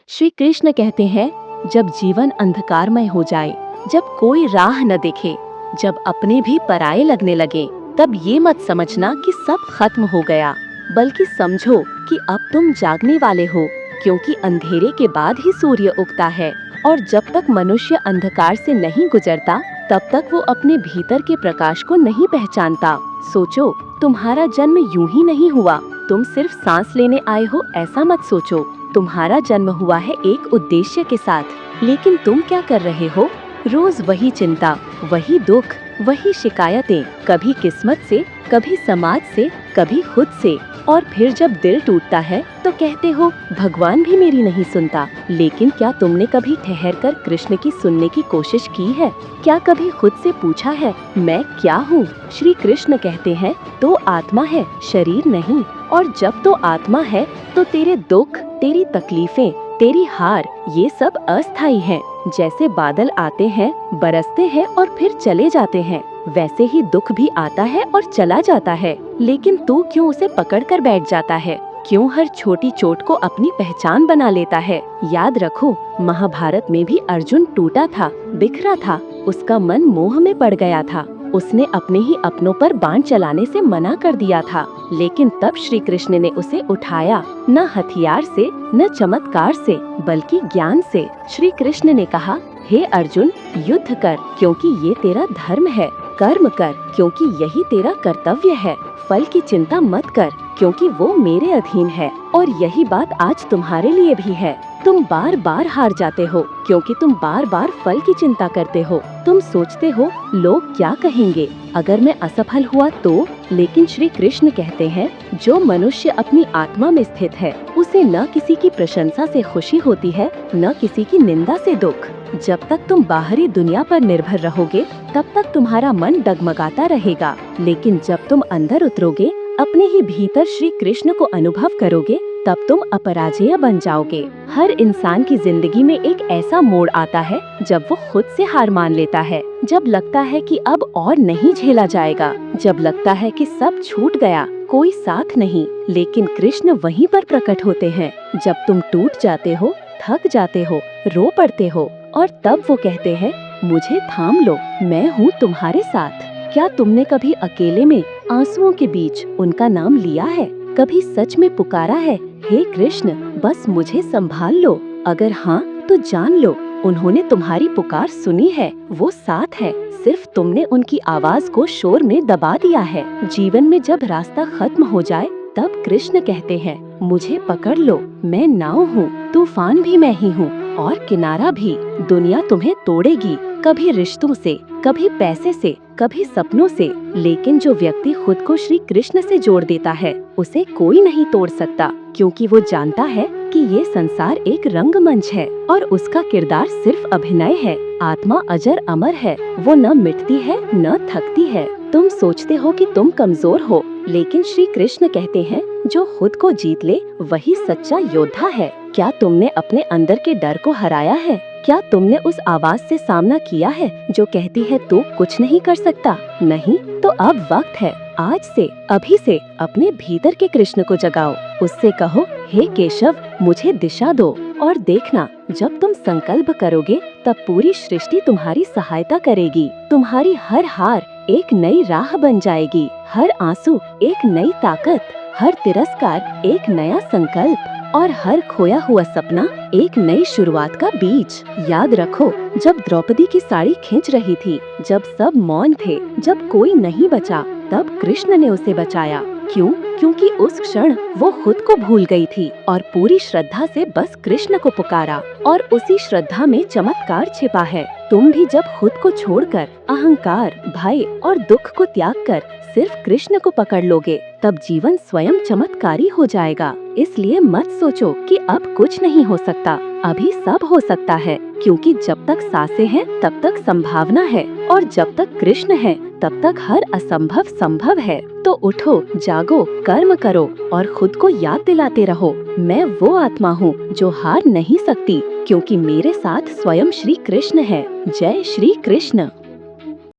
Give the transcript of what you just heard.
श्री कृष्ण कहते हैं, जब जीवन अंधकारमय हो जाए, जब कोई राह न दिखे, जब अपने भी पराये लगने लगे, तब ये मत समझना कि सब खत्म हो गया, बल्कि समझो कि अब तुम जागने वाले हो, क्योंकि अंधेरे के बाद ही सूर्य उगता है। और जब तक मनुष्य अंधकार से नहीं गुजरता, तब तक वो अपने भीतर के प्रकाश को नहीं पहचानता। सोचो, तुम्हारा जन्म यूं ही नहीं हुआ, तुम सिर्फ सांस लेने आए हो ऐसा मत सोचो। तुम्हारा जन्म हुआ है एक उद्देश्य के साथ। लेकिन तुम क्या कर रहे हो? रोज वही चिंता, वही दुख, वही शिकायतें, कभी किस्मत से, कभी समाज से, कभी खुद से। और फिर जब दिल टूटता है तो कहते हो भगवान भी मेरी नहीं सुनता। लेकिन क्या तुमने कभी ठहरकर कृष्ण की सुनने की कोशिश की है? क्या कभी खुद से पूछा है, मैं क्या हूँ? श्री कृष्ण कहते हैं, तो आत्मा है, शरीर नहीं। और जब तो आत्मा है तो तेरे दुख, तेरी तकलीफें, तेरी हार, ये सब अस्थायी हैं। जैसे बादल आते हैं, बरसते हैं और फिर चले जाते हैं, वैसे ही दुख भी आता है और चला जाता है। लेकिन तू क्यों उसे पकड़ कर बैठ जाता है? क्यों हर छोटी चोट को अपनी पहचान बना लेता है? याद रखो, महाभारत में भी अर्जुन टूटा था, बिखरा था, उसका मन मोह में पड़ गया था। उसने अपने ही अपनों पर बाण चलाने से मना कर दिया था। लेकिन तब श्री कृष्ण ने उसे उठाया, न हथियार से, न चमत्कार से, बल्कि ज्ञान से। श्री कृष्ण ने कहा, हे अर्जुन, युद्ध कर, क्योंकि ये तेरा धर्म है। कर्म कर, क्योंकि यही तेरा कर्तव्य है। फल की चिंता मत कर, क्योंकि वो मेरे अधीन है। और यही बात आज तुम्हारे लिए भी है। तुम बार बार हार जाते हो, क्योंकि तुम बार बार फल की चिंता करते हो। तुम सोचते हो, लोग क्या कहेंगे अगर मैं असफल हुआ तो? लेकिन श्री कृष्ण कहते हैं, जो मनुष्य अपनी आत्मा में स्थित है, उसे न किसी की प्रशंसा से खुशी होती है, न किसी की निंदा से दुख। जब तक तुम बाहरी दुनिया पर निर्भर रहोगे, तब तक तुम्हारा मन डगमगाता रहेगा। लेकिन जब तुम अंदर उतरोगे, अपने ही भीतर श्री कृष्ण को अनुभव करोगे, तब तुम अपराजेय बन जाओगे। हर इंसान की जिंदगी में एक ऐसा मोड़ आता है जब वो खुद से हार मान लेता है, जब लगता है कि अब और नहीं झेला जाएगा, जब लगता है कि सब छूट गया, कोई साथ नहीं। लेकिन कृष्ण वहीं पर प्रकट होते हैं, जब तुम टूट जाते हो, थक जाते हो, रो पड़ते हो, और तब वो कहते हैं, मुझे थाम लो, मैं हूँ तुम्हारे साथ। क्या तुमने कभी अकेले में, आंसुओं के बीच उनका नाम लिया है? कभी सच में पुकारा है, हे कृष्ण, बस मुझे संभाल लो? अगर हाँ, तो जान लो, उन्होंने तुम्हारी पुकार सुनी है, वो साथ है। सिर्फ तुमने उनकी आवाज को शोर में दबा दिया है। जीवन में जब रास्ता खत्म हो जाए, तब कृष्ण कहते हैं, मुझे पकड़ लो, मैं नाव हूँ, तूफान भी मैं ही हूँ, और किनारा भी। दुनिया तुम्हें तोड़ेगी, कभी रिश्तों से, कभी पैसे से, कभी सपनों से। लेकिन जो व्यक्ति खुद को श्री कृष्ण से जोड़ देता है, उसे कोई नहीं तोड़ सकता, क्योंकि वो जानता है कि ये संसार एक रंगमंच है और उसका किरदार सिर्फ अभिनय है। आत्मा अजर अमर है, वो न मिटती है, न थकती है। तुम सोचते हो कि तुम कमजोर हो, लेकिन श्री कृष्ण कहते हैं, जो खुद को जीत ले, वही सच्चा योद्धा है। क्या तुमने अपने अंदर के डर को हराया है? क्या तुमने उस आवाज से सामना किया है जो कहती है तू कुछ नहीं कर सकता? नहीं? तो अब वक्त है, आज से, अभी से अपने भीतर के कृष्ण को जगाओ। उससे कहो, हे केशव, मुझे दिशा दो। और देखना, जब तुम संकल्प करोगे, तब पूरी सृष्टि तुम्हारी सहायता करेगी। तुम्हारी हर हार एक नई राह बन जाएगी, हर आंसू एक नई ताकत, हर तिरस्कार एक नया संकल्प, और हर खोया हुआ सपना एक नई शुरुआत का बीज। याद रखो, जब द्रौपदी की साड़ी खींच रही थी, जब सब मौन थे, जब कोई नहीं बचा, तब कृष्ण ने उसे बचाया। क्यों? क्योंकि उस क्षण वो खुद को भूल गई थी और पूरी श्रद्धा से बस कृष्ण को पुकारा। और उसी श्रद्धा में चमत्कार छिपा है। तुम भी जब खुद को छोड़कर, अहंकार, भय और दुख को त्याग कर सिर्फ कृष्ण को पकड़ लोगे, तब जीवन स्वयं चमत्कारी हो जाएगा। इसलिए मत सोचो कि अब कुछ नहीं हो सकता, अभी सब हो सकता है, क्योंकि जब तक सांसें हैं तब तक संभावना है, और जब तक कृष्ण है तब तक हर असंभव संभव है। तो उठो, जागो, कर्म करो और खुद को याद दिलाते रहो, मैं वो आत्मा हूँ जो हार नहीं सकती, क्योंकि मेरे साथ स्वयं श्री कृष्ण है। जय श्री कृष्ण।